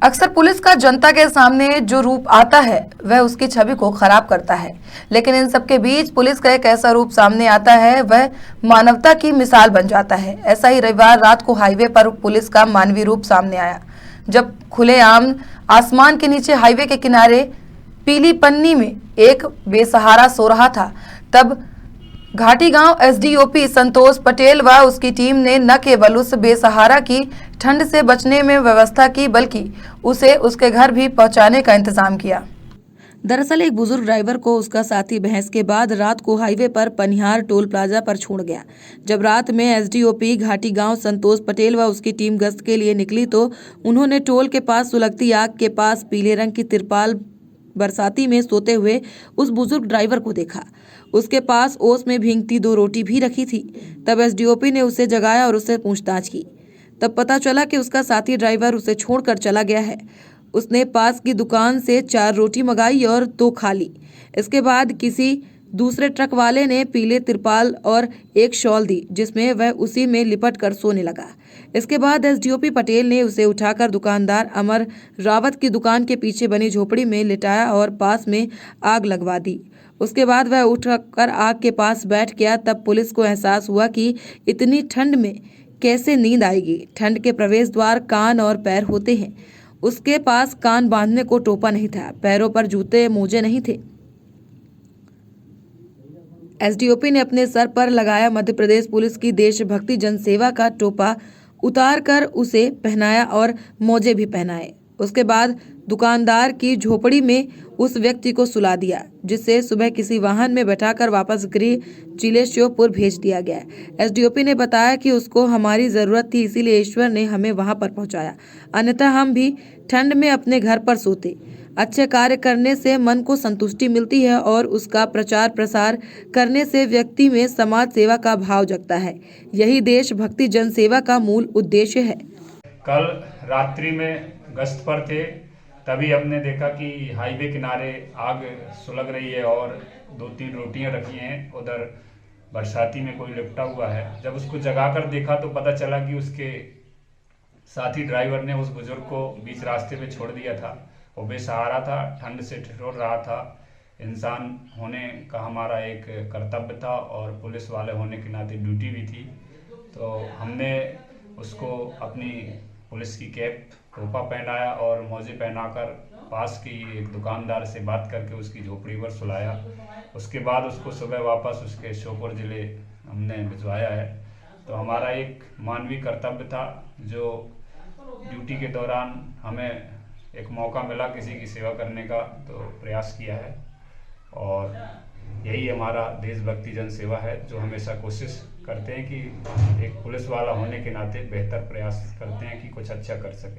अक्सर पुलिस का जनता के सामने जो रूप आता है वह उसकी छवि को खराब करता है, लेकिन इन सबके बीच पुलिस का एक ऐसा रूप सामने आता है वह मानवता की मिसाल बन जाता है। ऐसा ही रविवार रात को हाईवे पर पुलिस का मानवीय रूप सामने आया, जब खुलेआम आसमान के नीचे हाईवे के किनारे पीली पन्नी में एक बेसहारा सो रहा था। तब घाटी गांव एसडीओपी संतोष पटेल व उसकी टीम ने न केवल उस बेसहारा की ठंड से बचने में व्यवस्था की, बल्कि उसे उसके घर भी पहुंचाने का इंतजाम किया। दरअसल एक बुजुर्ग ड्राइवर को उसका साथी बहस के बाद रात को हाईवे पर पनिहार टोल प्लाजा पर छोड़ गया। जब रात में एसडीओपी घाटी गांव संतोष पटेल व उसकी टीम गश्त के लिए निकली तो उन्होंने टोल के पास सुलगती आग के पास पीले रंग की तिरपाल बरसाती में सोते हुए उस बुजुर्ग ड्राइवर को देखा। उसके पास ओस में भींगती 2 रोटी भी रखी थी। तब एसडीओपी ने उसे जगाया और उससे पूछताछ की। तब पता चला कि उसका साथी ड्राइवर उसे छोड़कर चला गया है। उसने पास की दुकान से 4 रोटी मंगाई और 2 खा ली। इसके बाद किसी दूसरे ट्रक वाले ने पीले तिरपाल और एक शॉल दी, जिसमें वह उसी में लिपट कर सोने लगा। इसके बाद एसडीओपी पटेल ने उसे उठाकर दुकानदार अमर रावत की दुकान के पीछे बनी झोपड़ी में लिटाया और पास में आग लगवा दी। उसके बाद वह उठकर आग के पास बैठ गया। तब पुलिस को एहसास हुआ कि इतनी ठंड में कैसे नींद आएगी। ठंड के प्रवेश द्वार कान और पैर होते हैं। उसके पास कान बांधने को टोपा नहीं था, पैरों पर जूते मोजे नहीं थे। एसडीओपी ने अपने सर पर लगाया मध्य प्रदेश पुलिस की देशभक्ति जनसेवा का टोपा उतार कर उसे पहनाया और मोजे भी पहनाए। उसके बाद दुकानदार की झोपड़ी में उस व्यक्ति को सुला दिया, जिसे सुबह किसी वाहन में बैठाकर वापस गृह जिले श्योपुर भेज दिया गया। एसडीओपी ने बताया कि उसको हमारी जरूरत थी, इसीलिए ईश्वर ने हमें वहां पर पहुंचाया, अन्यथा हम भी ठंड में अपने घर पर सोते। अच्छे कार्य करने से मन को संतुष्टि मिलती है और उसका प्रचार प्रसार करने से व्यक्ति में समाज सेवा का भाव जगता है। यही देशभक्ति जनसेवा का मूल उद्देश्य है। कल रात्रि में गश्त पर थे, तभी हमने देखा कि हाईवे किनारे आग सुलग रही है और 2-3 रोटियां रखी हैं, उधर बरसाती में कोई लिपटा हुआ है। जब उसको जगाकर देखा तो पता चला कि उसके साथी ड्राइवर ने उस बुजुर्ग को बीच रास्ते पे छोड़ दिया था। वो बेसहारा था, ठंड से ठिठुर रहा था। इंसान होने का हमारा एक कर्तव्य था और पुलिस वाले होने के नाते ड्यूटी भी थी। तो हमने उसको अपनी पुलिस की कैप टोपा पहनाया और मोजे पहनाकर पास की एक दुकानदार से बात करके उसकी झोपड़ी पर सुलाया। उसके बाद उसको सुबह वापस उसके श्योपुर जिले हमने भिजवाया है। तो हमारा एक मानवीय कर्तव्य था, जो ड्यूटी के दौरान हमें एक मौका मिला किसी की सेवा करने का, तो प्रयास किया है। और यही हमारा देशभक्ति जन सेवा है, जो हमेशा कोशिश करते हैं कि एक पुलिस वाला होने के नाते बेहतर प्रयास करते हैं कि कुछ अच्छा कर सके।